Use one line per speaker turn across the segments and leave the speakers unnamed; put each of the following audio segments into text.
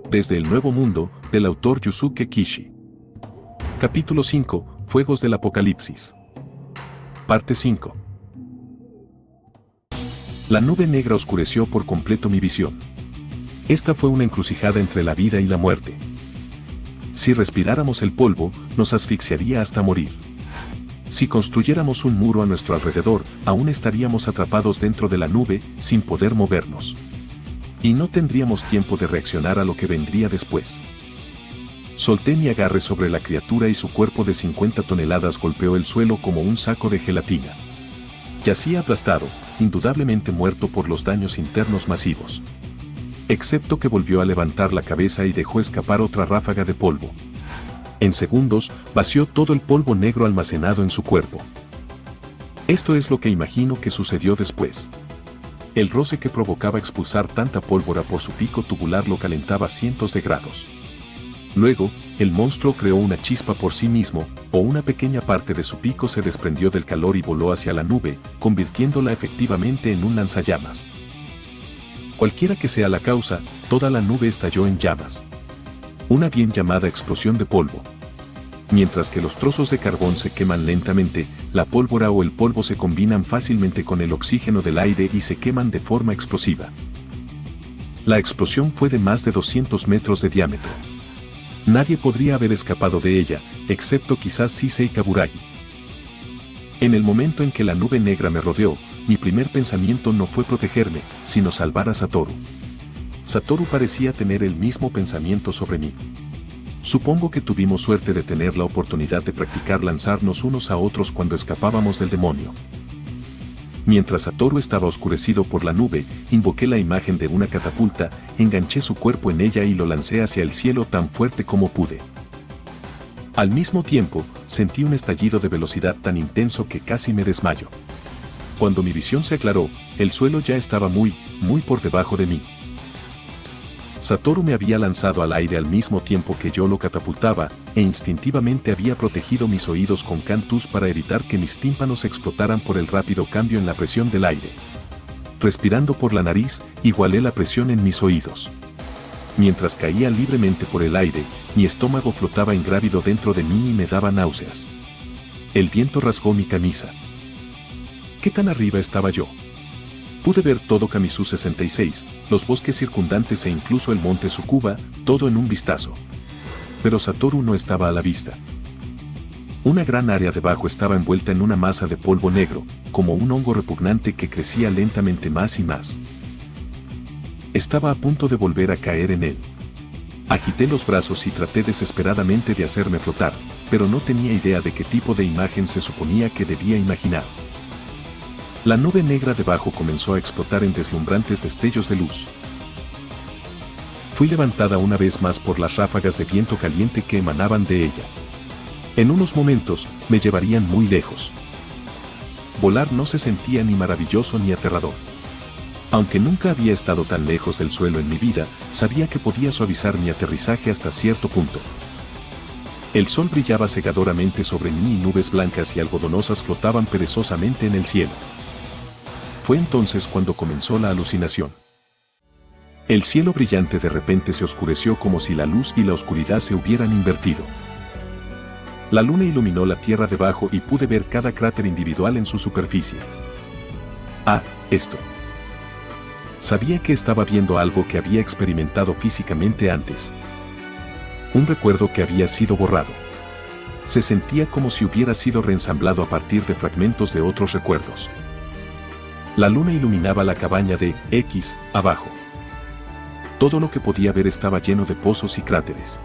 Desde el Nuevo Mundo, del autor Yusuke Kishi. Capítulo 5, Fuegos del Apocalipsis. Parte 5. La nube negra oscureció por completo mi visión. Esta fue una encrucijada entre la vida y la muerte. Si respiráramos el polvo, nos asfixiaría hasta morir. Si construyéramos un muro a nuestro alrededor, aún estaríamos atrapados dentro de la nube, sin poder movernos. Y no tendríamos tiempo de reaccionar a lo que vendría después. Solté mi agarre sobre la criatura y su cuerpo de 50 toneladas golpeó el suelo como un saco de gelatina. Yacía aplastado, indudablemente muerto por los daños internos masivos. Excepto que volvió a levantar la cabeza y dejó escapar otra ráfaga de polvo. En segundos, vació todo el polvo negro almacenado en su cuerpo. Esto es lo que imagino que sucedió después. El roce que provocaba expulsar tanta pólvora por su pico tubular lo calentaba a cientos de grados. Luego, el monstruo creó una chispa por sí mismo, o una pequeña parte de su pico se desprendió del calor y voló hacia la nube, convirtiéndola efectivamente en un lanzallamas. Cualquiera que sea la causa, toda la nube estalló en llamas. Una bien llamada explosión de polvo. Mientras que los trozos de carbón se queman lentamente, la pólvora o el polvo se combinan fácilmente con el oxígeno del aire y se queman de forma explosiva. La explosión fue de más de 200 metros de diámetro. Nadie podría haber escapado de ella, excepto quizás Sisei Kaburagi. En el momento en que la nube negra me rodeó, mi primer pensamiento no fue protegerme, sino salvar a Satoru. Satoru parecía tener el mismo pensamiento sobre mí. Supongo que tuvimos suerte de tener la oportunidad de practicar lanzarnos unos a otros cuando escapábamos del demonio. Mientras Satoru estaba oscurecido por la nube, invoqué la imagen de una catapulta, enganché su cuerpo en ella y lo lancé hacia el cielo tan fuerte como pude. Al mismo tiempo, sentí un estallido de velocidad tan intenso que casi me desmayo. Cuando mi visión se aclaró, el suelo ya estaba muy por debajo de mí. Satoru me había lanzado al aire al mismo tiempo que yo lo catapultaba, e instintivamente había protegido mis oídos con cantus para evitar que mis tímpanos explotaran por el rápido cambio en la presión del aire. Respirando por la nariz, igualé la presión en mis oídos. Mientras caía libremente por el aire, mi estómago flotaba ingrávido dentro de mí y me daba náuseas. El viento rasgó mi camisa. ¿Qué tan arriba estaba yo? Pude ver todo Kamisu 66, los bosques circundantes e incluso el monte Tsukuba, todo en un vistazo. Pero Satoru no estaba a la vista. Una gran área debajo estaba envuelta en una masa de polvo negro, como un hongo repugnante que crecía lentamente más y más. Estaba a punto de volver a caer en él. Agité los brazos y traté desesperadamente de hacerme flotar, pero no tenía idea de qué tipo de imagen se suponía que debía imaginar. La nube negra debajo comenzó a explotar en deslumbrantes destellos de luz. Fui levantada una vez más por las ráfagas de viento caliente que emanaban de ella. En unos momentos, me llevarían muy lejos. Volar no se sentía ni maravilloso ni aterrador. Aunque nunca había estado tan lejos del suelo en mi vida, sabía que podía suavizar mi aterrizaje hasta cierto punto. El sol brillaba cegadoramente sobre mí y nubes blancas y algodonosas flotaban perezosamente en el cielo. Fue entonces cuando comenzó la alucinación. El cielo brillante de repente se oscureció como si la luz y la oscuridad se hubieran invertido. La luna iluminó la tierra debajo y pude ver cada cráter individual en su superficie. Ah, esto. Sabía que estaba viendo algo que había experimentado físicamente antes. Un recuerdo que había sido borrado. Se sentía como si hubiera sido reensamblado a partir de fragmentos de otros recuerdos. La luna iluminaba la cabaña de X, abajo. Todo lo que podía ver estaba lleno de pozos y cráteres.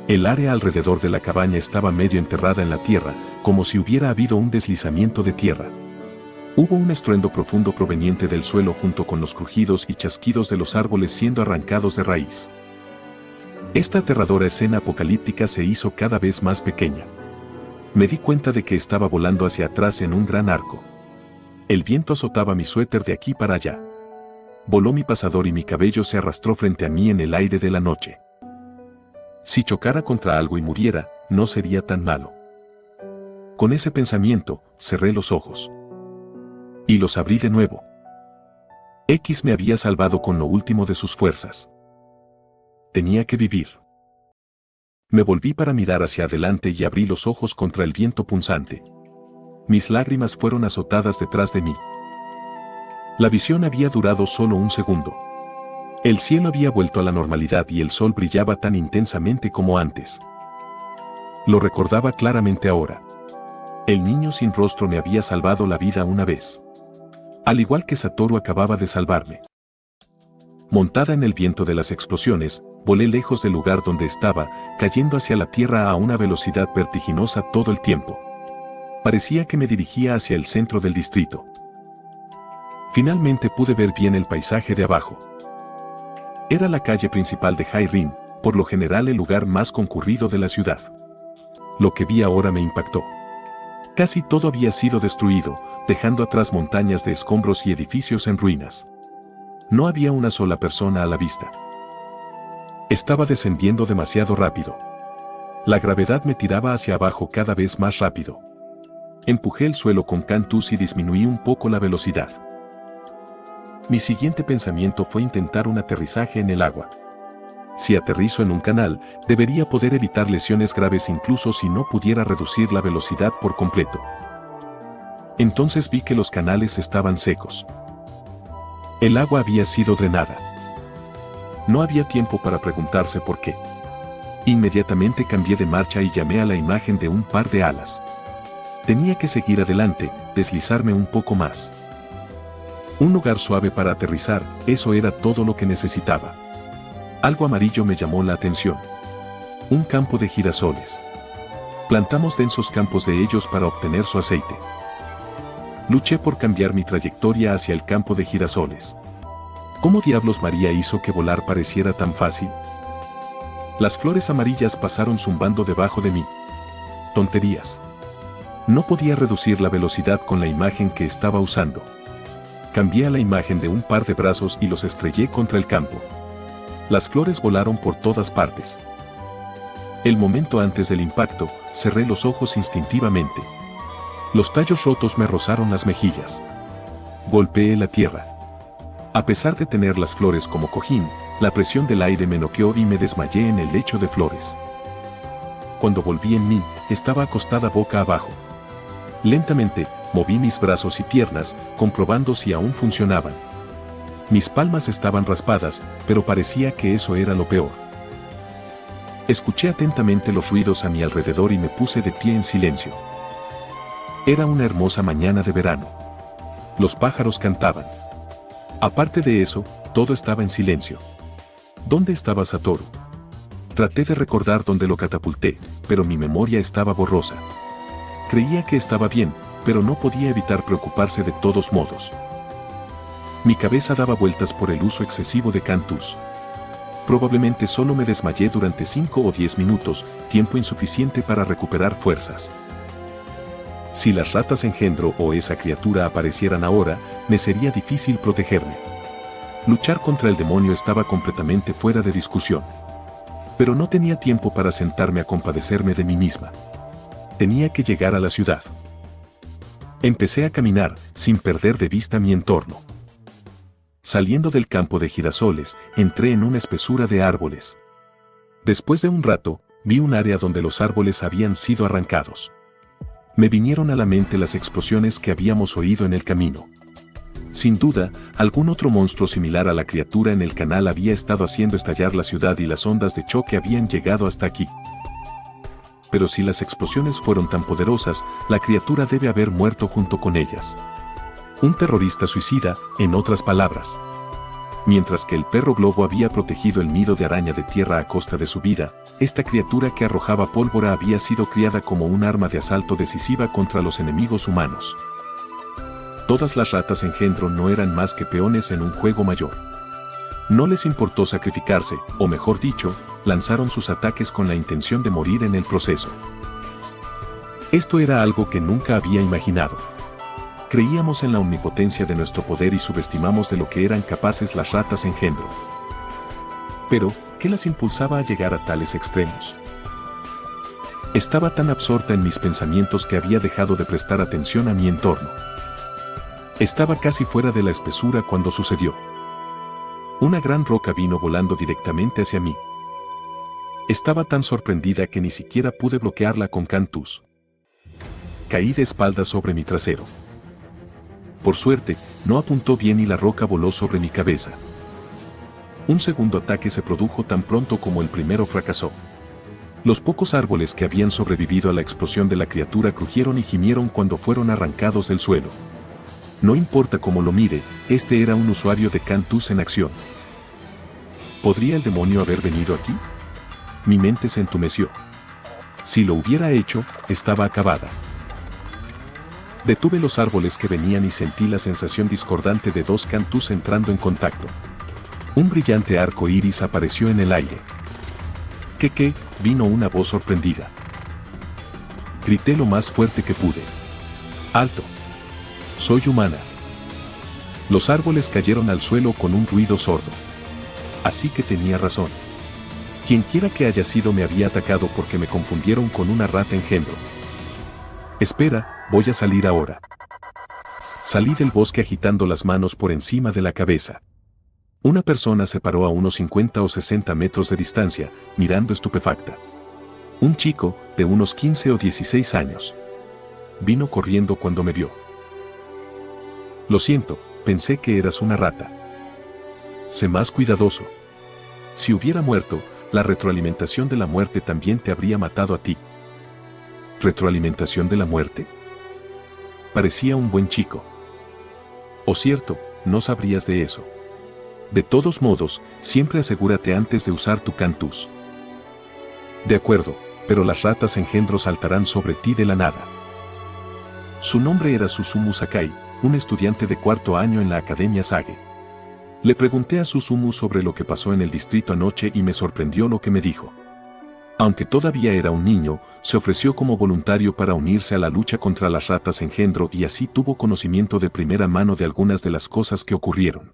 El área alrededor de la cabaña estaba medio enterrada en la tierra, como si hubiera habido un deslizamiento de tierra. Hubo un estruendo profundo proveniente del suelo junto con los crujidos y chasquidos de los árboles siendo arrancados de raíz. Esta aterradora escena apocalíptica se hizo cada vez más pequeña. Me di cuenta de que estaba volando hacia atrás en un gran arco. El viento azotaba mi suéter de aquí para allá. Voló mi pasador y mi cabello se arrastró frente a mí en el aire de la noche. Si chocara contra algo y muriera, no sería tan malo. Con ese pensamiento, cerré los ojos. Y los abrí de nuevo. X me había salvado con lo último de sus fuerzas. Tenía que vivir. Me volví para mirar hacia adelante y abrí los ojos contra el viento punzante. Mis lágrimas fueron azotadas detrás de mí. La visión había durado solo un segundo. El cielo había vuelto a la normalidad y el sol brillaba tan intensamente como antes. Lo recordaba claramente ahora. El niño sin rostro me había salvado la vida una vez. Al igual que Satoru acababa de salvarme. Montada en el viento de las explosiones, volé lejos del lugar donde estaba, cayendo hacia la tierra a una velocidad vertiginosa todo el tiempo. Parecía que me dirigía hacia el centro del distrito. Finalmente pude ver bien el paisaje de abajo. Era la calle principal de High-Rim, por lo general el lugar más concurrido de la ciudad. Lo que vi ahora me impactó. Casi todo había sido destruido, dejando atrás montañas de escombros y edificios en ruinas. No había una sola persona a la vista. Estaba descendiendo demasiado rápido. La gravedad me tiraba hacia abajo cada vez más rápido. Empujé el suelo con cantus y disminuí un poco la velocidad. Mi siguiente pensamiento fue intentar un aterrizaje en el agua. Si aterrizo en un canal, debería poder evitar lesiones graves incluso si no pudiera reducir la velocidad por completo. Entonces vi que los canales estaban secos. El agua había sido drenada. No había tiempo para preguntarse por qué. Inmediatamente cambié de marcha y llamé a la imagen de un par de alas. Tenía que seguir adelante, deslizarme un poco más. Un lugar suave para aterrizar, eso era todo lo que necesitaba. Algo amarillo me llamó la atención. Un campo de girasoles. Plantamos densos campos de ellos para obtener su aceite. Luché por cambiar mi trayectoria hacia el campo de girasoles. ¿Cómo diablos María hizo que volar pareciera tan fácil? Las flores amarillas pasaron zumbando debajo de mí. Tonterías. No podía reducir la velocidad con la imagen que estaba usando. Cambié a la imagen de un par de brazos y los estrellé contra el campo. Las flores volaron por todas partes. El momento antes del impacto, cerré los ojos instintivamente. Los tallos rotos me rozaron las mejillas. Golpeé la tierra. A pesar de tener las flores como cojín, la presión del aire me noqueó y me desmayé en el lecho de flores. Cuando volví en mí, estaba acostada boca abajo. Lentamente, moví mis brazos y piernas, comprobando si aún funcionaban. Mis palmas estaban raspadas, pero parecía que eso era lo peor. Escuché atentamente los ruidos a mi alrededor y me puse de pie en silencio. Era una hermosa mañana de verano. Los pájaros cantaban. Aparte de eso, todo estaba en silencio. ¿Dónde estaba Satoru? Traté de recordar dónde lo catapulté, pero mi memoria estaba borrosa. Creía que estaba bien, pero no podía evitar preocuparse de todos modos. Mi cabeza daba vueltas por el uso excesivo de cantus. Probablemente solo me desmayé durante 5 o 10 minutos, tiempo insuficiente para recuperar fuerzas. Si las ratas engendro o esa criatura aparecieran ahora, me sería difícil protegerme. Luchar contra el demonio estaba completamente fuera de discusión. Pero no tenía tiempo para sentarme a compadecerme de mí misma. Tenía que llegar a la ciudad. Empecé a caminar, sin perder de vista mi entorno. Saliendo del campo de girasoles, entré en una espesura de árboles. Después de un rato, vi un área donde los árboles habían sido arrancados. Me vinieron a la mente las explosiones que habíamos oído en el camino. Sin duda, algún otro monstruo similar a la criatura en el canal había estado haciendo estallar la ciudad y las ondas de choque habían llegado hasta aquí. Pero si las explosiones fueron tan poderosas, la criatura debe haber muerto junto con ellas. Un terrorista suicida, en otras palabras. Mientras que el perro globo había protegido el nido de araña de tierra a costa de su vida, esta criatura que arrojaba pólvora había sido criada como un arma de asalto decisiva contra los enemigos humanos. Todas las ratas engendro no eran más que peones en un juego mayor. No les importó sacrificarse, o mejor dicho, lanzaron sus ataques con la intención de morir en el proceso. Esto era algo que nunca había imaginado. Creíamos en la omnipotencia de nuestro poder y subestimamos de lo que eran capaces las ratas engendro. Pero, ¿qué las impulsaba a llegar a tales extremos? Estaba tan absorta en mis pensamientos que había dejado de prestar atención a mi entorno. Estaba casi fuera de la espesura cuando sucedió. Una gran roca vino volando directamente hacia mí. Estaba tan sorprendida que ni siquiera pude bloquearla con Cantus. Caí de espaldas sobre mi trasero. Por suerte, no apuntó bien y la roca voló sobre mi cabeza. Un segundo ataque se produjo tan pronto como el primero fracasó. Los pocos árboles que habían sobrevivido a la explosión de la criatura crujieron y gimieron cuando fueron arrancados del suelo. No importa cómo lo mire, este era un usuario de Cantus en acción. ¿Podría el demonio haber venido aquí? Mi mente se entumeció. Si lo hubiera hecho, estaba acabada. Detuve los árboles que venían y sentí la sensación discordante de dos Cantus entrando en contacto. Un brillante arco iris apareció en el aire. ¿Qué? Vino una voz sorprendida. Grité lo más fuerte que pude. ¡Alto! Soy humana. Los árboles cayeron al suelo con un ruido sordo. Así que tenía razón. Quienquiera que haya sido me había atacado porque me confundieron con una rata engendro. Espera, voy a salir ahora. Salí del bosque agitando las manos por encima de la cabeza. Una persona se paró a unos 50 o 60 metros de distancia, mirando estupefacta. Un chico, de unos 15 o 16 años. Vino corriendo cuando me vio. Lo siento, pensé que eras una rata. Sé más cuidadoso. Si hubiera muerto, la retroalimentación de la muerte también te habría matado a ti. ¿Retroalimentación de la muerte? Parecía un buen chico. O cierto, no sabrías de eso. De todos modos, siempre asegúrate antes de usar tu Cantus. De acuerdo, pero las ratas engendro saltarán sobre ti de la nada. Su nombre era Susumu Sakai, un estudiante de cuarto año en la Academia Sage. Le pregunté a Susumu sobre lo que pasó en el distrito anoche y me sorprendió lo que me dijo. Aunque todavía era un niño, se ofreció como voluntario para unirse a la lucha contra las ratas engendro y así tuvo conocimiento de primera mano de algunas de las cosas que ocurrieron.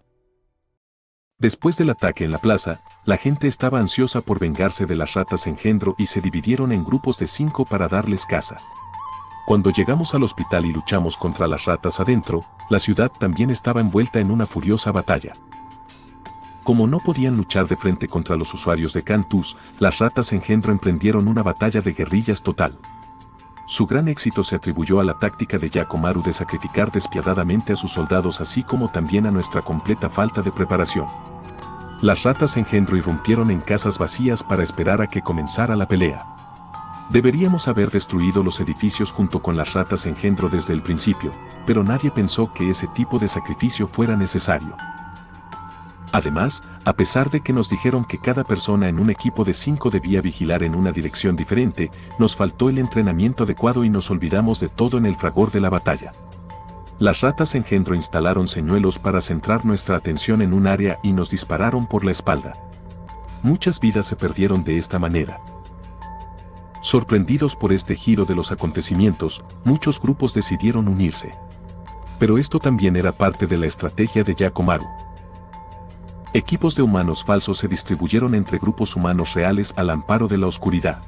Después del ataque en la plaza, la gente estaba ansiosa por vengarse de las ratas engendro y se dividieron en grupos de 5 para darles caza. Cuando llegamos al hospital y luchamos contra las ratas adentro, la ciudad también estaba envuelta en una furiosa batalla. Como no podían luchar de frente contra los usuarios de Cantus, las ratas engendro emprendieron una batalla de guerrillas total. Su gran éxito se atribuyó a la táctica de Yakomaru de sacrificar despiadadamente a sus soldados así como también a nuestra completa falta de preparación. Las ratas engendro irrumpieron en casas vacías para esperar a que comenzara la pelea. Deberíamos haber destruido los edificios junto con las ratas engendro desde el principio, pero nadie pensó que ese tipo de sacrificio fuera necesario. Además, a pesar de que nos dijeron que cada persona en un equipo de 5 debía vigilar en una dirección diferente, nos faltó el entrenamiento adecuado y nos olvidamos de todo en el fragor de la batalla. Las ratas engendro instalaron señuelos para centrar nuestra atención en un área y nos dispararon por la espalda. Muchas vidas se perdieron de esta manera. Sorprendidos por este giro de los acontecimientos, muchos grupos decidieron unirse. Pero esto también era parte de la estrategia de Yakomaru. Equipos de humanos falsos se distribuyeron entre grupos humanos reales al amparo de la oscuridad.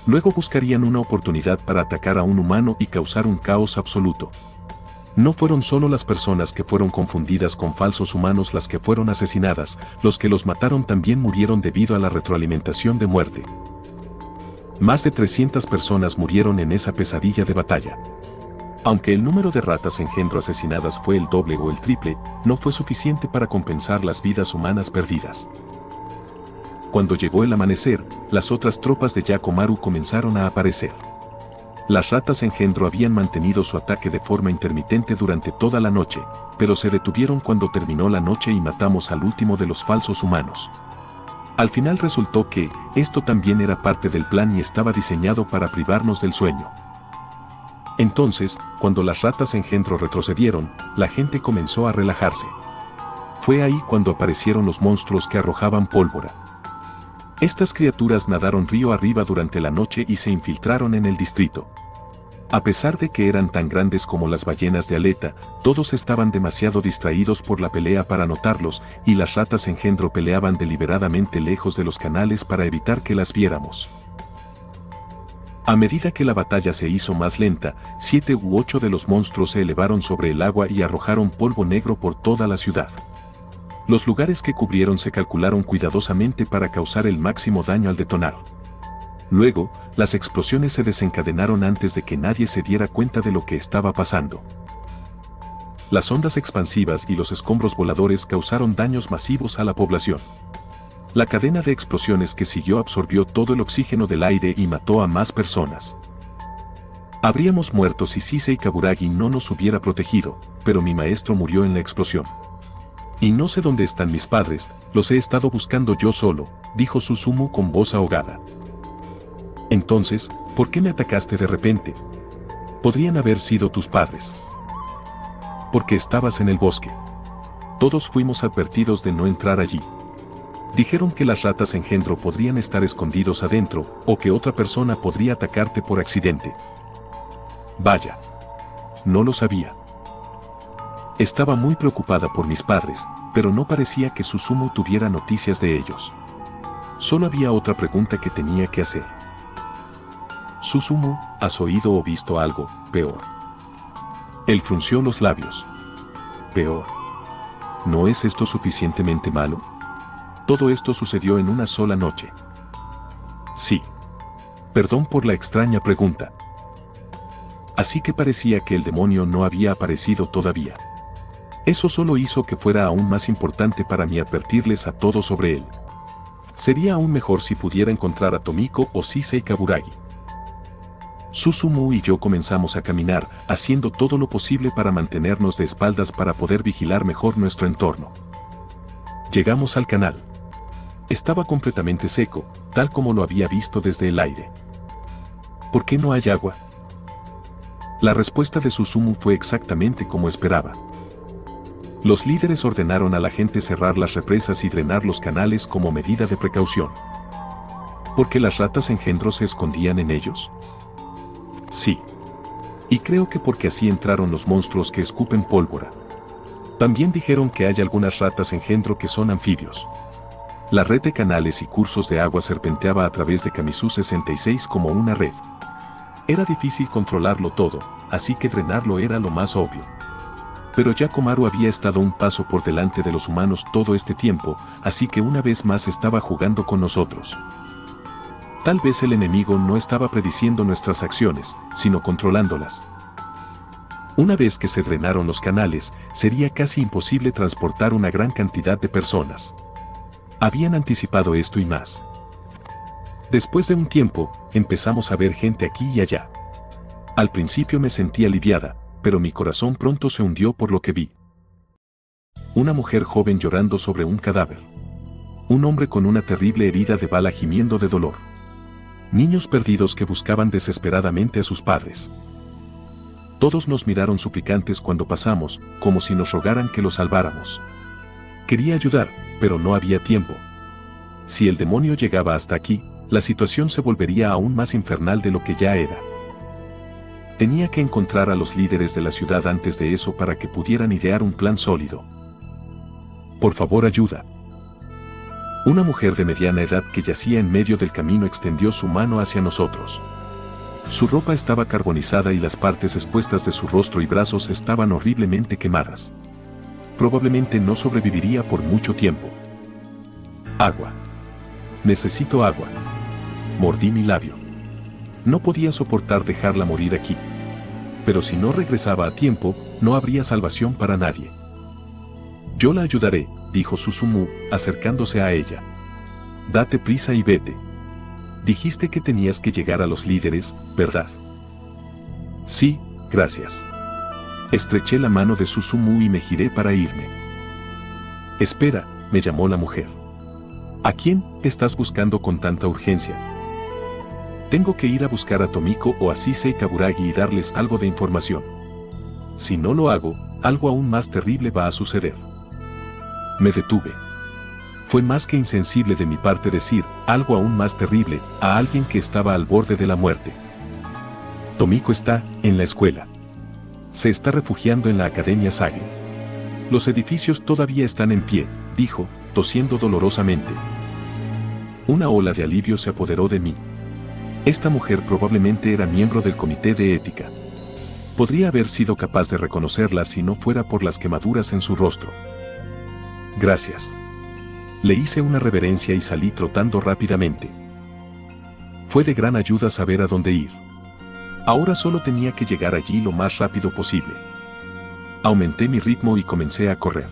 Luego buscarían una oportunidad para atacar a un humano y causar un caos absoluto. No fueron solo las personas que fueron confundidas con falsos humanos las que fueron asesinadas, los que los mataron también murieron debido a la retroalimentación de muerte. Más de 300 personas murieron en esa pesadilla de batalla. Aunque el número de ratas engendro asesinadas fue el doble o el triple, no fue suficiente para compensar las vidas humanas perdidas. Cuando llegó el amanecer, las otras tropas de Yakomaru comenzaron a aparecer. Las ratas engendro habían mantenido su ataque de forma intermitente durante toda la noche, pero se detuvieron cuando terminó la noche y matamos al último de los falsos humanos. Al final resultó que, esto también era parte del plan y estaba diseñado para privarnos del sueño. Entonces, cuando las ratas engendro retrocedieron, la gente comenzó a relajarse. Fue ahí cuando aparecieron los monstruos que arrojaban pólvora. Estas criaturas nadaron río arriba durante la noche y se infiltraron en el distrito. A pesar de que eran tan grandes como las ballenas de aleta, todos estaban demasiado distraídos por la pelea para notarlos, y las ratas engendro peleaban deliberadamente lejos de los canales para evitar que las viéramos. A medida que la batalla se hizo más lenta, 7 u 8 de los monstruos se elevaron sobre el agua y arrojaron polvo negro por toda la ciudad. Los lugares que cubrieron se calcularon cuidadosamente para causar el máximo daño al detonar. Luego, las explosiones se desencadenaron antes de que nadie se diera cuenta de lo que estaba pasando. Las ondas expansivas y los escombros voladores causaron daños masivos a la población. La cadena de explosiones que siguió absorbió todo el oxígeno del aire y mató a más personas. Habríamos muerto si Sisei Kaburagi no nos hubiera protegido, pero mi maestro murió en la explosión. Y no sé dónde están mis padres, los he estado buscando yo solo, dijo Susumu con voz ahogada. Entonces, ¿por qué me atacaste de repente? Podrían haber sido tus padres. Porque estabas en el bosque. Todos fuimos advertidos de no entrar allí. Dijeron que las ratas engendro podrían estar escondidos adentro, o que otra persona podría atacarte por accidente. Vaya. No lo sabía. Estaba muy preocupada por mis padres, pero no parecía que Susumu tuviera noticias de ellos. Solo había otra pregunta que tenía que hacer. Susumu, ¿has oído o visto algo peor? Él frunció los labios. Peor. ¿No es esto suficientemente malo? Todo esto sucedió en una sola noche. Sí. Perdón por la extraña pregunta. Así que parecía que el demonio no había aparecido todavía. Eso solo hizo que fuera aún más importante para mí advertirles a todos sobre él. Sería aún mejor si pudiera encontrar a Tomiko o Sisei Kaburagi. Susumu y yo comenzamos a caminar, haciendo todo lo posible para mantenernos de espaldas para poder vigilar mejor nuestro entorno. Llegamos al canal. Estaba completamente seco, tal como lo había visto desde el aire. ¿Por qué no hay agua? La respuesta de Susumu fue exactamente como esperaba. Los líderes ordenaron a la gente cerrar las represas y drenar los canales como medida de precaución. ¿Por qué las ratas engendros se escondían en ellos? Sí. Y creo que porque así entraron los monstruos que escupen pólvora. También dijeron que hay algunas ratas engendro que son anfibios. La red de canales y cursos de agua serpenteaba a través de Kamisu 66 como una red. Era difícil controlarlo todo, así que drenarlo era lo más obvio. Pero Yakomaru había estado un paso por delante de los humanos todo este tiempo, así que una vez más estaba jugando con nosotros. Tal vez el enemigo no estaba prediciendo nuestras acciones, sino controlándolas. Una vez que se drenaron los canales, sería casi imposible transportar una gran cantidad de personas. Habían anticipado esto y más. Después de un tiempo, empezamos a ver gente aquí y allá. Al principio me sentí aliviada, pero mi corazón pronto se hundió por lo que vi. Una mujer joven llorando sobre un cadáver. Un hombre con una terrible herida de bala gimiendo de dolor. Niños perdidos que buscaban desesperadamente a sus padres. Todos nos miraron suplicantes cuando pasamos, como si nos rogaran que los salváramos. Quería ayudar, pero no había tiempo. Si el demonio llegaba hasta aquí, la situación se volvería aún más infernal de lo que ya era. Tenía que encontrar a los líderes de la ciudad antes de eso para que pudieran idear un plan sólido. Por favor, ayuda. Una mujer de mediana edad que yacía en medio del camino extendió su mano hacia nosotros. Su ropa estaba carbonizada y las partes expuestas de su rostro y brazos estaban horriblemente quemadas. Probablemente no sobreviviría por mucho tiempo. Agua. Necesito agua. Mordí mi labio. No podía soportar dejarla morir aquí. Pero si no regresaba a tiempo, no habría salvación para nadie. Yo la ayudaré, dijo Susumu, acercándose a ella. Date prisa y vete. Dijiste que tenías que llegar a los líderes, ¿verdad? Sí, gracias. Estreché la mano de Susumu y me giré para irme. Espera, me llamó la mujer. ¿A quién estás buscando con tanta urgencia? Tengo que ir a buscar a Tomiko o a Sisei Kaburagi y darles algo de información. Si no lo hago, algo aún más terrible va a suceder. Me detuve. Fue más que insensible de mi parte decir algo aún más terrible a alguien que estaba al borde de la muerte. Tomiko está en la escuela. Se está refugiando en la Academia Sage. Los edificios todavía están en pie, dijo, tosiendo dolorosamente. Una ola de alivio se apoderó de mí. Esta mujer probablemente era miembro del comité de ética. Podría haber sido capaz de reconocerla si no fuera por las quemaduras en su rostro. Gracias. Le hice una reverencia y salí trotando rápidamente. Fue de gran ayuda saber a dónde ir. Ahora solo tenía que llegar allí lo más rápido posible. Aumenté mi ritmo y comencé a correr.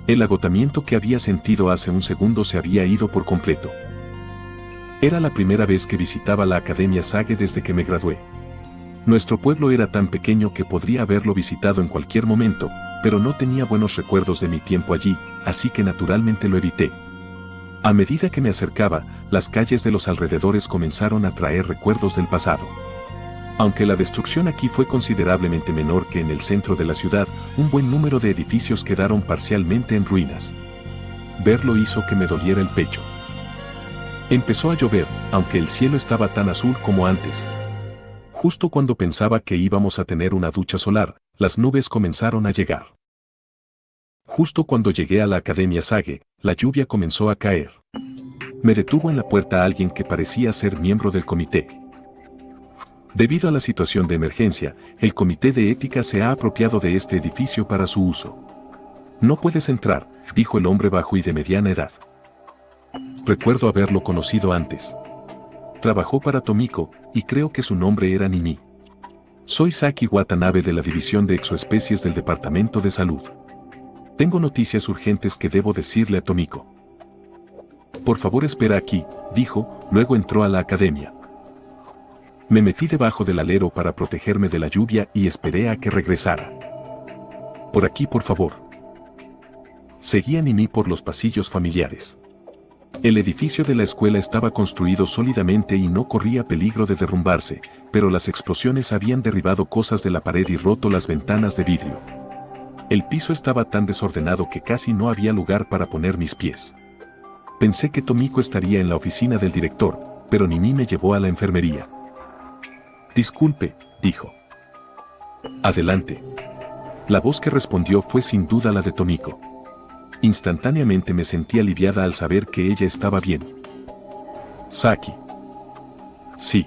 El agotamiento que había sentido hace un segundo se había ido por completo. Era la primera vez que visitaba la Academia Sage desde que me gradué. Nuestro pueblo era tan pequeño que podría haberlo visitado en cualquier momento, pero no tenía buenos recuerdos de mi tiempo allí, así que naturalmente lo evité. A medida que me acercaba, las calles de los alrededores comenzaron a traer recuerdos del pasado. Aunque la destrucción aquí fue considerablemente menor que en el centro de la ciudad, un buen número de edificios quedaron parcialmente en ruinas. Verlo hizo que me doliera el pecho. Empezó a llover, aunque el cielo estaba tan azul como antes. Justo cuando pensaba que íbamos a tener una ducha solar, las nubes comenzaron a llegar. Justo cuando llegué a la Academia Sage, la lluvia comenzó a caer. Me detuvo en la puerta alguien que parecía ser miembro del comité. Debido a la situación de emergencia, el comité de ética se ha apropiado de este edificio para su uso. No puedes entrar, dijo el hombre bajo y de mediana edad. Recuerdo haberlo conocido antes. Trabajó para Tomiko, y creo que su nombre era Nini. Soy Saki Watanabe de la División de Exoespecies del Departamento de Salud. Tengo noticias urgentes que debo decirle a Tomiko. Por favor espera aquí, dijo, luego entró a la academia. Me metí debajo del alero para protegerme de la lluvia y esperé a que regresara. Por aquí, por favor. Seguí a Nini por los pasillos familiares. El edificio de la escuela estaba construido sólidamente y no corría peligro de derrumbarse, pero las explosiones habían derribado cosas de la pared y roto las ventanas de vidrio. El piso estaba tan desordenado que casi no había lugar para poner mis pies. Pensé que Tomiko estaría en la oficina del director, pero Nini me llevó a la enfermería. Disculpe, dijo. Adelante. La voz que respondió fue sin duda la de Tomiko. Instantáneamente me sentí aliviada al saber que ella estaba bien. Saki. Sí.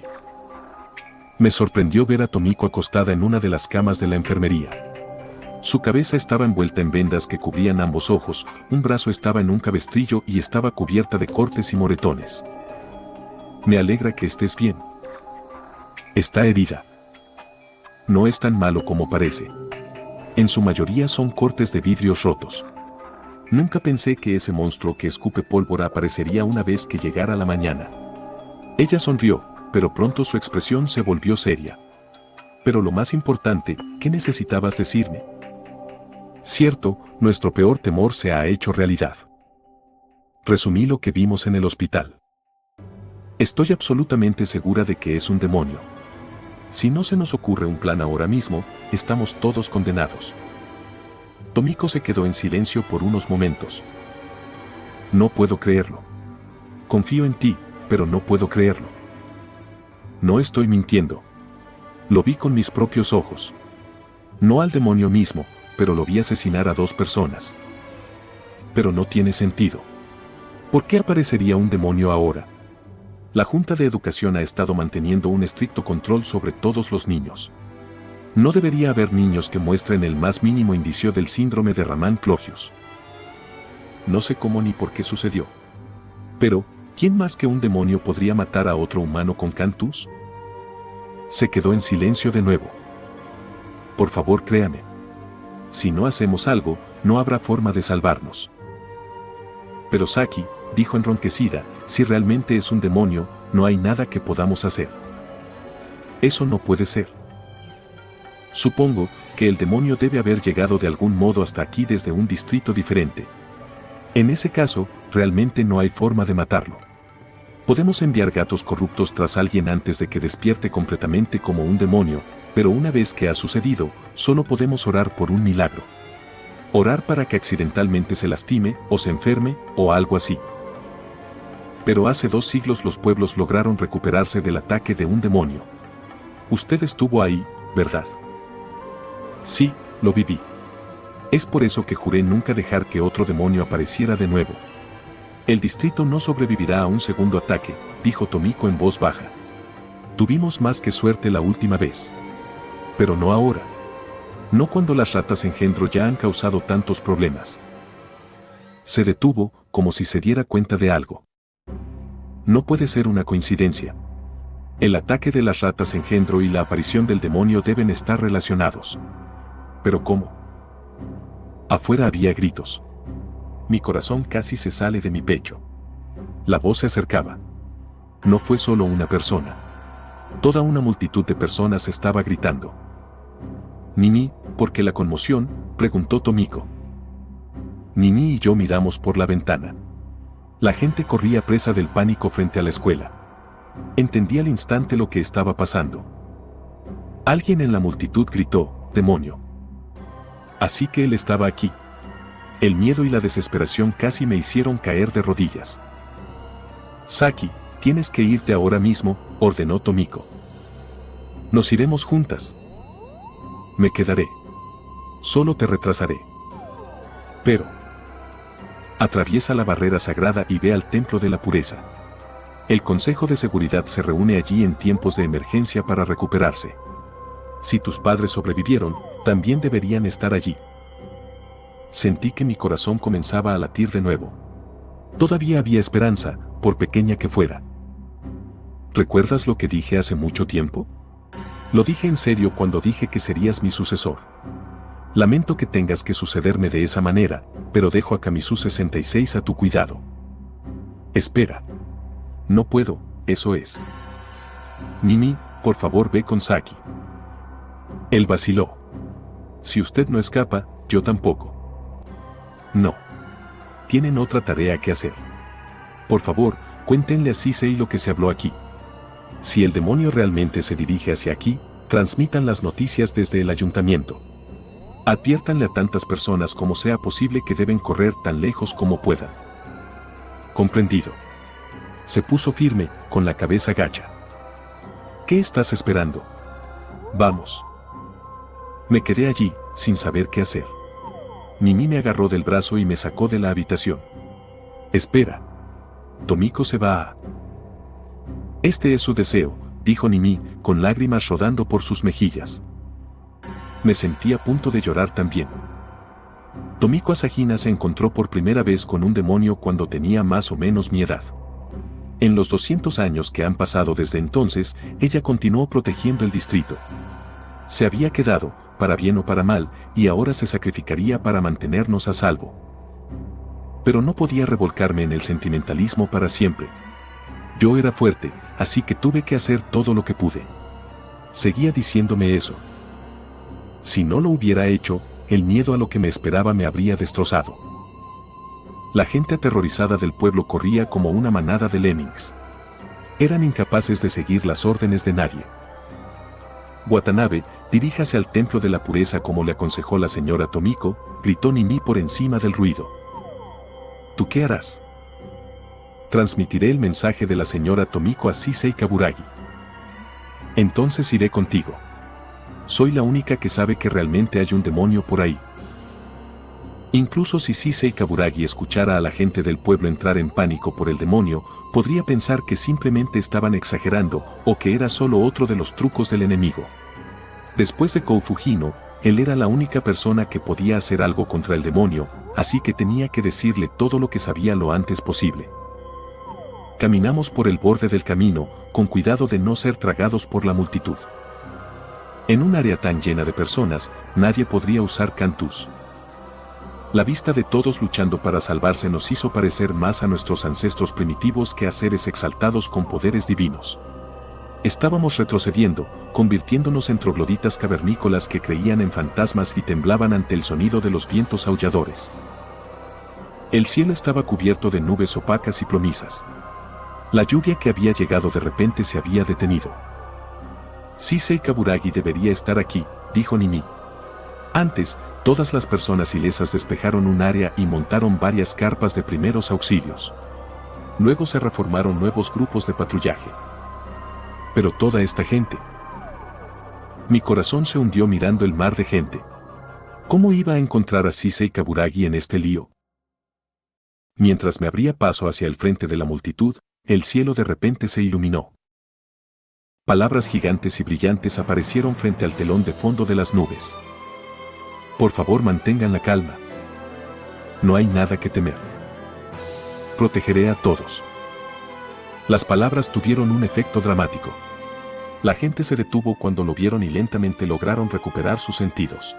Me sorprendió ver a Tomiko acostada en una de las camas de la enfermería. Su cabeza estaba envuelta en vendas que cubrían ambos ojos, un brazo estaba en un cabestrillo y estaba cubierta de cortes y moretones. Me alegra que estés bien. Está herida. No es tan malo como parece. En su mayoría son cortes de vidrios rotos. Nunca pensé que ese monstruo que escupe pólvora aparecería una vez que llegara la mañana. Ella sonrió, pero pronto su expresión se volvió seria. Pero lo más importante, ¿qué necesitabas decirme? Cierto, nuestro peor temor se ha hecho realidad. Resumí lo que vimos en el hospital. Estoy absolutamente segura de que es un demonio. Si no se nos ocurre un plan ahora mismo, estamos todos condenados. Tomiko se quedó en silencio por unos momentos. No puedo creerlo. Confío en ti, pero no puedo creerlo. No estoy mintiendo. Lo vi con mis propios ojos. No al demonio mismo, pero lo vi asesinar a 2 personas. Pero no tiene sentido. ¿Por qué aparecería un demonio ahora? La Junta de Educación ha estado manteniendo un estricto control sobre todos los niños. No debería haber niños que muestren el más mínimo indicio del síndrome de Raman-Clogius. No sé cómo ni por qué sucedió. Pero, ¿quién más que un demonio podría matar a otro humano con cantus? Se quedó en silencio de nuevo. Por favor, créame. Si no hacemos algo, no habrá forma de salvarnos. Pero Saki, dijo enronquecida, si realmente es un demonio, no hay nada que podamos hacer. Eso no puede ser. Supongo que el demonio debe haber llegado de algún modo hasta aquí desde un distrito diferente. En ese caso, realmente no hay forma de matarlo. Podemos enviar gatos corruptos tras alguien antes de que despierte completamente como un demonio, pero una vez que ha sucedido, solo podemos orar por un milagro. Orar para que accidentalmente se lastime, o se enferme, o algo así. Pero hace 2 siglos los pueblos lograron recuperarse del ataque de un demonio. Usted estuvo ahí, ¿verdad? Sí, lo viví. Es por eso que juré nunca dejar que otro demonio apareciera de nuevo. El distrito no sobrevivirá a un segundo ataque, dijo Tomiko en voz baja. Tuvimos más que suerte la última vez. Pero no ahora. No cuando las ratas engendro ya han causado tantos problemas. Se detuvo, como si se diera cuenta de algo. No puede ser una coincidencia. El ataque de las ratas engendro y la aparición del demonio deben estar relacionados. ¿Pero cómo? Afuera había gritos. Mi corazón casi se sale de mi pecho. La voz se acercaba. No fue solo una persona. Toda una multitud de personas estaba gritando. «Nini, ¿por qué la conmoción?», preguntó Tomiko. Nini y yo miramos por la ventana. La gente corría presa del pánico frente a la escuela. Entendí al instante lo que estaba pasando. Alguien en la multitud gritó: «¡Demonio!». Así que él estaba aquí. El miedo y la desesperación casi me hicieron caer de rodillas. «Saki, tienes que irte ahora mismo», ordenó Tomiko. «Nos iremos juntas». «Me quedaré. Solo te retrasaré». «Pero». Atraviesa la barrera sagrada y ve al templo de la pureza. El Consejo de Seguridad se reúne allí en tiempos de emergencia para recuperarse. Si tus padres sobrevivieron, también deberían estar allí. Sentí que mi corazón comenzaba a latir de nuevo. Todavía había esperanza, por pequeña que fuera. ¿Recuerdas lo que dije hace mucho tiempo? Lo dije en serio cuando dije que serías mi sucesor. Lamento que tengas que sucederme de esa manera, pero dejo a Kamisu 66 a tu cuidado. Espera. No puedo, eso es. Nini, por favor ve con Saki. Él vaciló. Si usted no escapa, yo tampoco. No. Tienen otra tarea que hacer. Por favor, cuéntenle a Sisei lo que se habló aquí. Si el demonio realmente se dirige hacia aquí, transmitan las noticias desde el ayuntamiento. Adviértanle a tantas personas como sea posible que deben correr tan lejos como puedan. Comprendido. Se puso firme, con la cabeza gacha. ¿Qué estás esperando? Vamos. Me quedé allí, sin saber qué hacer. Nini me agarró del brazo y me sacó de la habitación. Espera. Tomiko se va a... Este es su deseo, dijo Nini, con lágrimas rodando por sus mejillas. Me sentí a punto de llorar también. Tomiko Asahina se encontró por primera vez con un demonio cuando tenía más o menos mi edad. En los 200 años que han pasado desde entonces, ella continuó protegiendo el distrito. Se había quedado, para bien o para mal, y ahora se sacrificaría para mantenernos a salvo. Pero no podía revolcarme en el sentimentalismo para siempre. Yo era fuerte, así que tuve que hacer todo lo que pude. Seguía diciéndome eso. Si no lo hubiera hecho, el miedo a lo que me esperaba me habría destrozado. La gente aterrorizada del pueblo corría como una manada de lemmings. Eran incapaces de seguir las órdenes de nadie. Watanabe, diríjase al templo de la pureza como le aconsejó la señora Tomiko, gritó Nini por encima del ruido. ¿Tú qué harás? Transmitiré el mensaje de la señora Tomiko a Sisei Kaburagi. Entonces iré contigo. Soy la única que sabe que realmente hay un demonio por ahí. Incluso si Sisei Kaburagi escuchara a la gente del pueblo entrar en pánico por el demonio, podría pensar que simplemente estaban exagerando o que era solo otro de los trucos del enemigo. Después de Kou Fujino, él era la única persona que podía hacer algo contra el demonio, así que tenía que decirle todo lo que sabía lo antes posible. Caminamos por el borde del camino, con cuidado de no ser tragados por la multitud. En un área tan llena de personas, nadie podría usar cantus. La vista de todos luchando para salvarse nos hizo parecer más a nuestros ancestros primitivos que a seres exaltados con poderes divinos. Estábamos retrocediendo, convirtiéndonos en trogloditas cavernícolas que creían en fantasmas y temblaban ante el sonido de los vientos aulladores. El cielo estaba cubierto de nubes opacas y plomizas. La lluvia que había llegado de repente se había detenido. Sisei Kaburagi debería estar aquí, dijo Nini. Antes, todas las personas ilesas despejaron un área y montaron varias carpas de primeros auxilios. Luego se reformaron nuevos grupos de patrullaje. Pero toda esta gente... Mi corazón se hundió mirando el mar de gente. ¿Cómo iba a encontrar a Sisei Kaburagi en este lío? Mientras me abría paso hacia el frente de la multitud, el cielo de repente se iluminó. Palabras gigantes y brillantes aparecieron frente al telón de fondo de las nubes. Por favor, mantengan la calma. No hay nada que temer. Protegeré a todos. Las palabras tuvieron un efecto dramático. La gente se detuvo cuando lo vieron y lentamente lograron recuperar sus sentidos.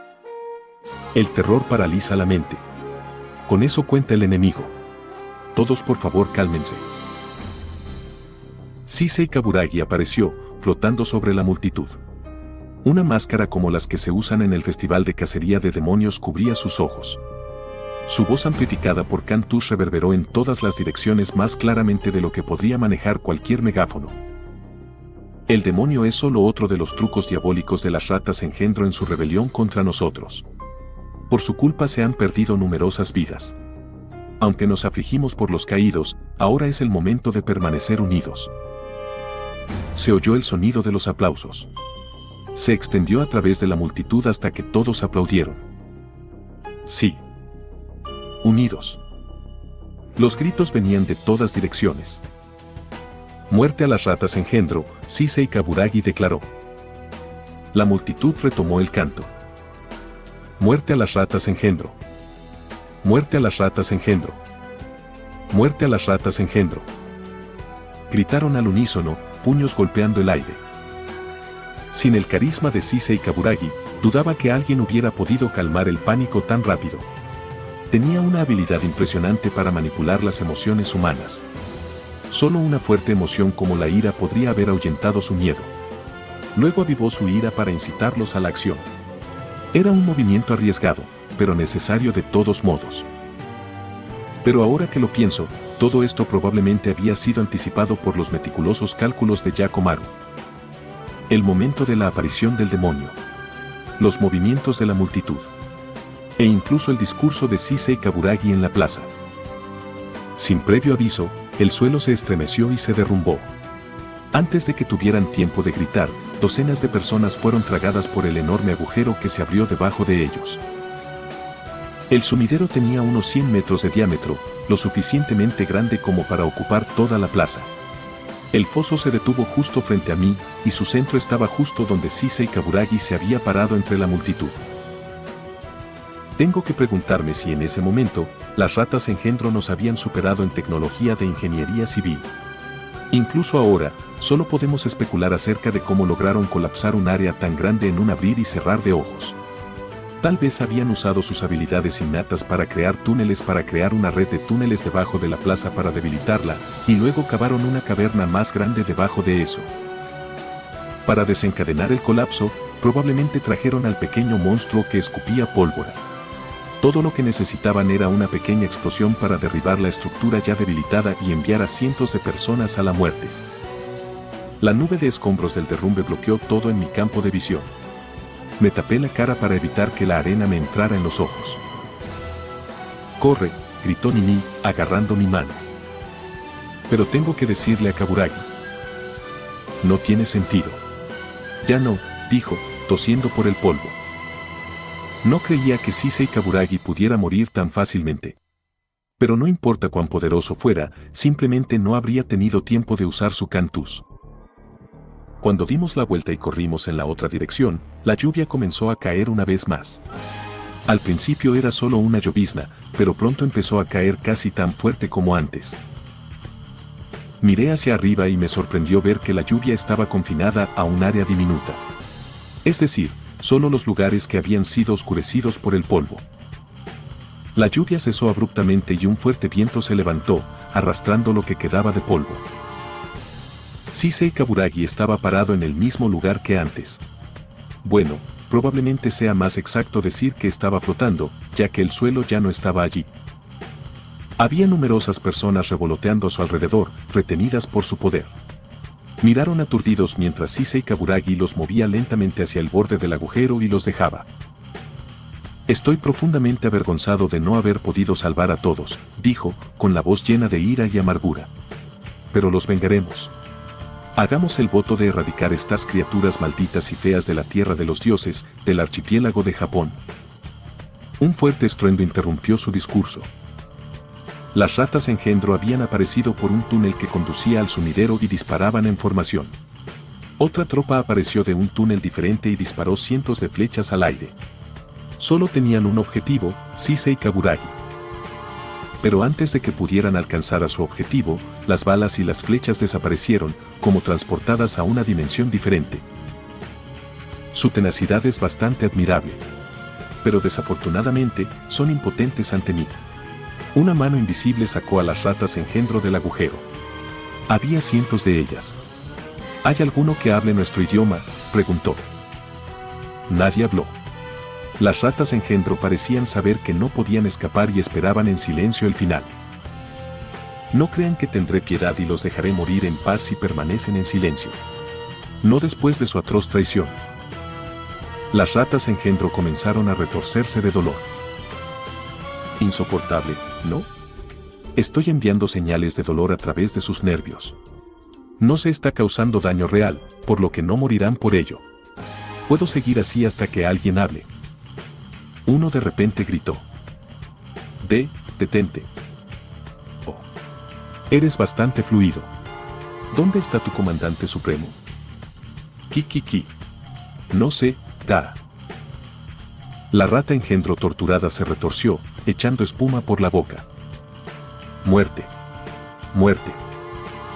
El terror paraliza la mente. Con eso cuenta el enemigo. Todos por favor cálmense. Sisei Kaburagi apareció, flotando sobre la multitud. Una máscara como las que se usan en el festival de cacería de demonios cubría sus ojos. Su voz amplificada por Cantus reverberó en todas las direcciones más claramente de lo que podría manejar cualquier megáfono. El demonio es solo otro de los trucos diabólicos de las ratas engendro en su rebelión contra nosotros. Por su culpa se han perdido numerosas vidas. Aunque nos afligimos por los caídos, ahora es el momento de permanecer unidos. Se oyó el sonido de los aplausos. Se extendió a través de la multitud hasta que todos aplaudieron. Sí. Unidos. Los gritos venían de todas direcciones. Muerte a las ratas engendro, Sisei Kaburagi declaró. La multitud retomó el canto. Muerte a las ratas engendro. Muerte a las ratas engendro. Muerte a las ratas engendro. Gritaron al unísono, puños golpeando el aire. Sin el carisma de Sisei Kaburagi, dudaba que alguien hubiera podido calmar el pánico tan rápido. Tenía una habilidad impresionante para manipular las emociones humanas. Solo una fuerte emoción como la ira podría haber ahuyentado su miedo. Luego avivó su ira para incitarlos a la acción. Era un movimiento arriesgado, pero necesario de todos modos. Pero ahora que lo pienso, todo esto probablemente había sido anticipado por los meticulosos cálculos de Yakomaru. El momento de la aparición del demonio. Los movimientos de la multitud. E incluso el discurso de Sisei Kaburagi en la plaza. Sin previo aviso, el suelo se estremeció y se derrumbó. Antes de que tuvieran tiempo de gritar, docenas de personas fueron tragadas por el enorme agujero que se abrió debajo de ellos. El sumidero tenía unos 100 metros de diámetro, lo suficientemente grande como para ocupar toda la plaza. El foso se detuvo justo frente a mí, y su centro estaba justo donde Sisei Kaburagi se había parado entre la multitud. Tengo que preguntarme si en ese momento, las ratas engendro nos habían superado en tecnología de ingeniería civil. Incluso ahora, solo podemos especular acerca de cómo lograron colapsar un área tan grande en un abrir y cerrar de ojos. Tal vez habían usado sus habilidades innatas para crear túneles para crear una red de túneles debajo de la plaza para debilitarla, y luego cavaron una caverna más grande debajo de eso. Para desencadenar el colapso, probablemente trajeron al pequeño monstruo que escupía pólvora. Todo lo que necesitaban era una pequeña explosión para derribar la estructura ya debilitada y enviar a cientos de personas a la muerte. La nube de escombros del derrumbe bloqueó todo en mi campo de visión. Me tapé la cara para evitar que la arena me entrara en los ojos. «¡Corre!», gritó Nini, agarrando mi mano. «Pero tengo que decirle a Kaburagi». «No tiene sentido». «Ya no», dijo, tosiendo por el polvo. No creía que Sisei Kaburagi pudiera morir tan fácilmente. Pero no importa cuán poderoso fuera, simplemente no habría tenido tiempo de usar su Cantus. Cuando dimos la vuelta y corrimos en la otra dirección, la lluvia comenzó a caer una vez más. Al principio era solo una llovizna, pero pronto empezó a caer casi tan fuerte como antes. Miré hacia arriba y me sorprendió ver que la lluvia estaba confinada a un área diminuta. Es decir, solo los lugares que habían sido oscurecidos por el polvo. La lluvia cesó abruptamente y un fuerte viento se levantó, arrastrando lo que quedaba de polvo. Sisei Kaburagi estaba parado en el mismo lugar que antes. Bueno, probablemente sea más exacto decir que estaba flotando, ya que el suelo ya no estaba allí. Había numerosas personas revoloteando a su alrededor, retenidas por su poder. Miraron aturdidos mientras Sisei Kaburagi los movía lentamente hacia el borde del agujero y los dejaba. «Estoy profundamente avergonzado de no haber podido salvar a todos», dijo, con la voz llena de ira y amargura. «Pero los vengaremos. Hagamos el voto de erradicar estas criaturas malditas y feas de la tierra de los dioses, del archipiélago de Japón». Un fuerte estruendo interrumpió su discurso. Las ratas engendro habían aparecido por un túnel que conducía al sumidero y disparaban en formación. Otra tropa apareció de un túnel diferente y disparó cientos de flechas al aire. Solo tenían un objetivo, Sisei Kaburagi. Pero antes de que pudieran alcanzar a su objetivo, las balas y las flechas desaparecieron, como transportadas a una dimensión diferente. Su tenacidad es bastante admirable. Pero desafortunadamente, son impotentes ante mí. Una mano invisible sacó a las ratas engendro del agujero. Había cientos de ellas. ¿Hay alguno que hable nuestro idioma?, preguntó. Nadie habló. Las ratas engendro parecían saber que no podían escapar y esperaban en silencio el final. No crean que tendré piedad y los dejaré morir en paz si permanecen en silencio. No después de su atroz traición. Las ratas engendro comenzaron a retorcerse de dolor. Insoportable, ¿no? Estoy enviando señales de dolor a través de sus nervios. No se está causando daño real, por lo que no morirán por ello. Puedo seguir así hasta que alguien hable. Uno de repente gritó. Detente. Oh. Eres bastante fluido. ¿Dónde está tu comandante supremo? Ki. No sé, Da. La rata engendro torturada se retorció, echando espuma por la boca. Muerte. Muerte.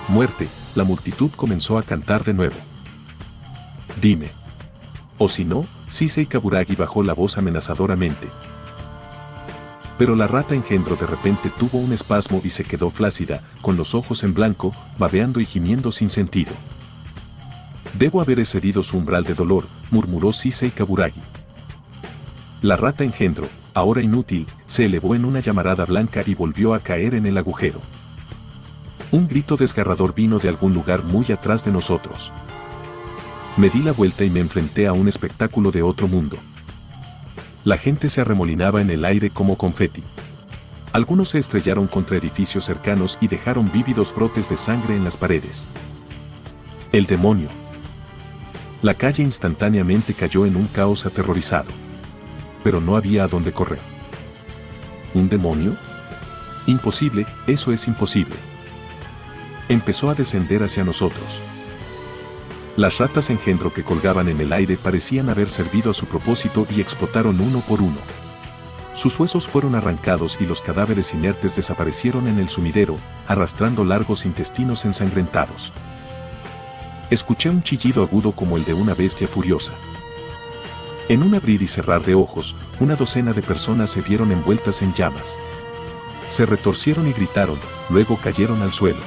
Muerte. La multitud comenzó a cantar de nuevo. Dime. O si no, Sisei Kaburagi bajó la voz amenazadoramente. Pero la rata engendro de repente tuvo un espasmo y se quedó flácida, con los ojos en blanco, babeando y gimiendo sin sentido. Debo haber excedido su umbral de dolor, murmuró Sisei Kaburagi. La rata engendro, ahora inútil, se elevó en una llamarada blanca y volvió a caer en el agujero. Un grito desgarrador vino de algún lugar muy atrás de nosotros. Me di la vuelta y me enfrenté a un espectáculo de otro mundo. La gente se arremolinaba en el aire como confeti. Algunos se estrellaron contra edificios cercanos y dejaron vívidos brotes de sangre en las paredes. ¡El demonio! La calle instantáneamente cayó en un caos aterrorizado. Pero no había a dónde correr. ¿Un demonio? Imposible, eso es imposible. Empezó a descender hacia nosotros. Las ratas engendro que colgaban en el aire parecían haber servido a su propósito y explotaron uno por uno. Sus huesos fueron arrancados y los cadáveres inertes desaparecieron en el sumidero, arrastrando largos intestinos ensangrentados. Escuché un chillido agudo como el de una bestia furiosa. En un abrir y cerrar de ojos, una docena de personas se vieron envueltas en llamas. Se retorcieron y gritaron, luego cayeron al suelo.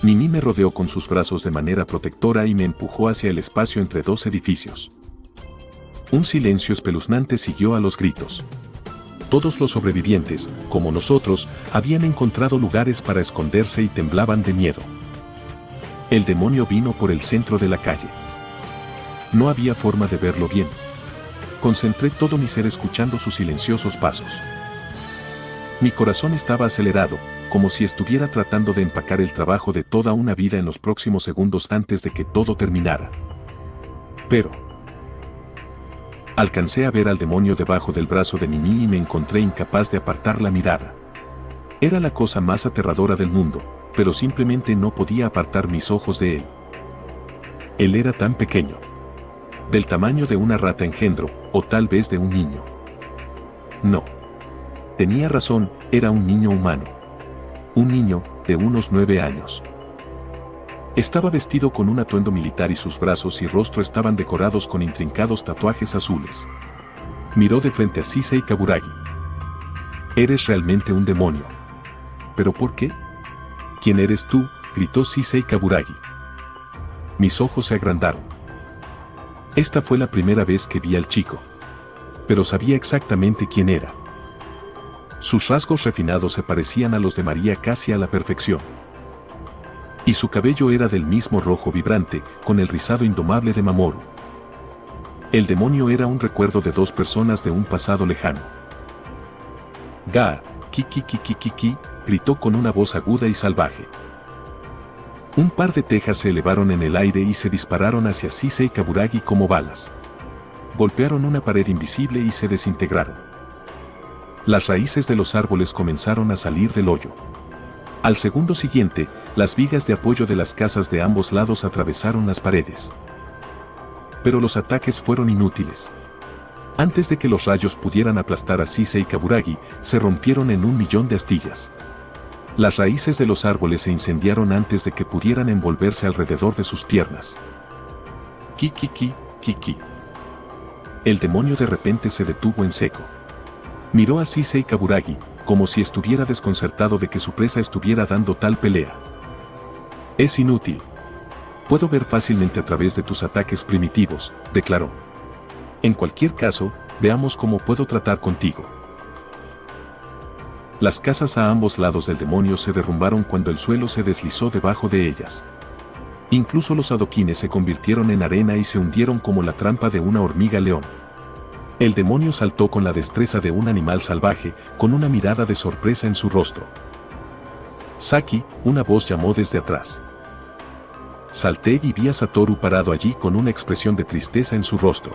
Nini me rodeó con sus brazos de manera protectora y me empujó hacia el espacio entre dos edificios. Un silencio espeluznante siguió a los gritos. Todos los sobrevivientes, como nosotros, habían encontrado lugares para esconderse y temblaban de miedo. El demonio vino por el centro de la calle. No había forma de verlo bien. Concentré todo mi ser escuchando sus silenciosos pasos. Mi corazón estaba acelerado, como si estuviera tratando de empacar el trabajo de toda una vida en los próximos segundos antes de que todo terminara. Pero alcancé a ver al demonio debajo del brazo de Nini y me encontré incapaz de apartar la mirada. Era la cosa más aterradora del mundo, pero simplemente no podía apartar mis ojos de él. Él era tan pequeño. Del tamaño de una rata engendro, o tal vez de un niño. No. Tenía razón, era un niño humano. Un niño, de unos 9 años. Estaba vestido con un atuendo militar y sus brazos y rostro estaban decorados con intrincados tatuajes azules. Miró de frente a Sisei Kaburagi. Eres realmente un demonio. ¿Pero por qué? ¿Quién eres tú?, gritó Sisei Kaburagi. Mis ojos se agrandaron. Esta fue la primera vez que vi al chico. Pero sabía exactamente quién era. Sus rasgos refinados se parecían a los de María casi a la perfección. Y su cabello era del mismo rojo vibrante, con el rizado indomable de Mamoru. El demonio era un recuerdo de dos personas de un pasado lejano. Ga, ki, gritó con una voz aguda y salvaje. Un par de tejas se elevaron en el aire y se dispararon hacia Sisei Kaburagi como balas. Golpearon una pared invisible y se desintegraron. Las raíces de los árboles comenzaron a salir del hoyo. Al segundo siguiente, las vigas de apoyo de las casas de ambos lados atravesaron las paredes. Pero los ataques fueron inútiles. Antes de que los rayos pudieran aplastar a Sisei Kaburagi, se rompieron en 1.000.000 de astillas. Las raíces de los árboles se incendiaron antes de que pudieran envolverse alrededor de sus piernas. Ki. El demonio de repente se detuvo en seco. Miró a Sisei Kaburagi, como si estuviera desconcertado de que su presa estuviera dando tal pelea. Es inútil. Puedo ver fácilmente a través de tus ataques primitivos, declaró. En cualquier caso, veamos cómo puedo tratar contigo. Las casas a ambos lados del demonio se derrumbaron cuando el suelo se deslizó debajo de ellas. Incluso los adoquines se convirtieron en arena y se hundieron como la trampa de una hormiga león. El demonio saltó con la destreza de un animal salvaje, con una mirada de sorpresa en su rostro. Saki, una voz llamó desde atrás. Salté y vi a Satoru parado allí con una expresión de tristeza en su rostro.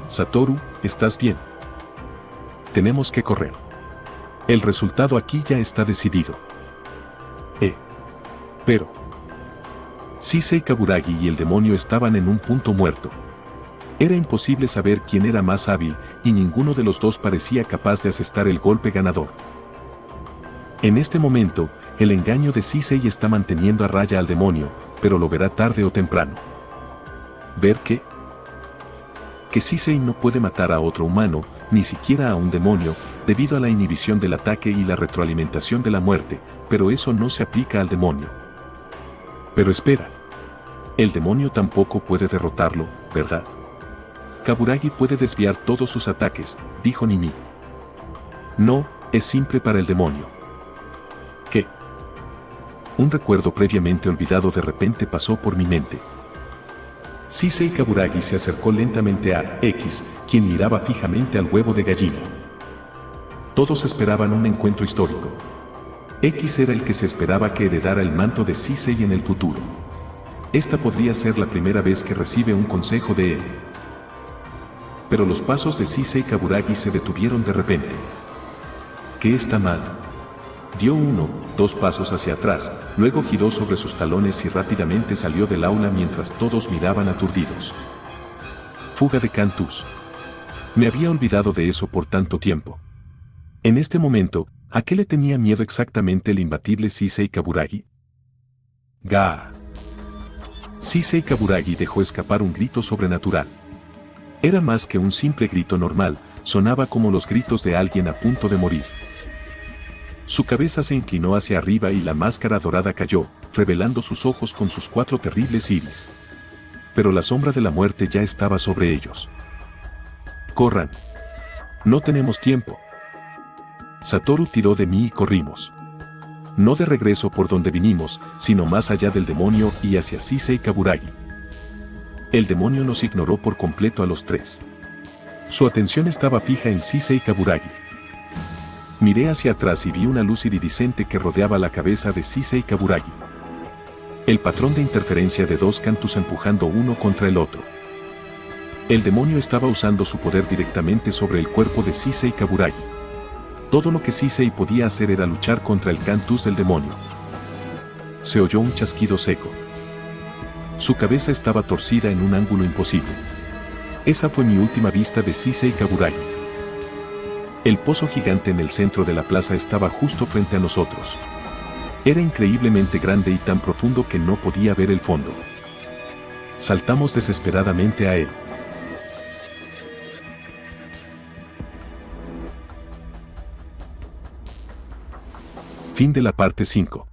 Satoru, ¿estás bien? Tenemos que correr. El resultado aquí ya está decidido. Pero Sisei Kaburagi y el demonio estaban en un punto muerto. Era imposible saber quién era más hábil, y ninguno de los dos parecía capaz de asestar el golpe ganador. En este momento, el engaño de Sisei está manteniendo a raya al demonio, pero lo verá tarde o temprano. ¿Ver qué? Que Sisei no puede matar a otro humano, ni siquiera a un demonio, debido a la inhibición del ataque y la retroalimentación de la muerte, pero eso no se aplica al demonio. Pero espera. El demonio tampoco puede derrotarlo, ¿verdad? Kaburagi puede desviar todos sus ataques, dijo Nimi. No, es simple para el demonio. ¿Qué? Un recuerdo previamente olvidado de repente pasó por mi mente. Sisei Kaburagi se acercó lentamente a X, quien miraba fijamente al huevo de gallina. Todos esperaban un encuentro histórico. X era el que se esperaba que heredara el manto de Sisei en el futuro. Esta podría ser la primera vez que recibe un consejo de él. Pero los pasos de Sisei Kaburagi se detuvieron de repente. ¿Qué está mal? Dio 1, 2 pasos hacia atrás, luego giró sobre sus talones y rápidamente salió del aula mientras todos miraban aturdidos. Fuga de Cantus. Me había olvidado de eso por tanto tiempo. En este momento, ¿a qué le tenía miedo exactamente el imbatible Sisei Kaburagi? ¡Ga! Sisei Kaburagi dejó escapar un grito sobrenatural. Era más que un simple grito normal, sonaba como los gritos de alguien a punto de morir. Su cabeza se inclinó hacia arriba y la máscara dorada cayó, revelando sus ojos con sus 4 terribles iris. Pero la sombra de la muerte ya estaba sobre ellos. ¡Corran! No tenemos tiempo. Satoru tiró de mí y corrimos. No de regreso por donde vinimos, sino más allá del demonio y hacia Sisei Kaburagi. El demonio nos ignoró por completo a los 3. Su atención estaba fija en Sisei Kaburagi. Miré hacia atrás y vi una luz iridiscente que rodeaba la cabeza de Sisei Kaburagi. El patrón de interferencia de 2 Cantus empujando uno contra el otro. El demonio estaba usando su poder directamente sobre el cuerpo de Sisei Kaburagi. Todo lo que Sisei podía hacer era luchar contra el Cantus del demonio. Se oyó un chasquido seco. Su cabeza estaba torcida en un ángulo imposible. Esa fue mi última vista de Sisei Kaburagi. El pozo gigante en el centro de la plaza estaba justo frente a nosotros. Era increíblemente grande y tan profundo que no podía ver el fondo. Saltamos desesperadamente a él. Fin de la parte 5.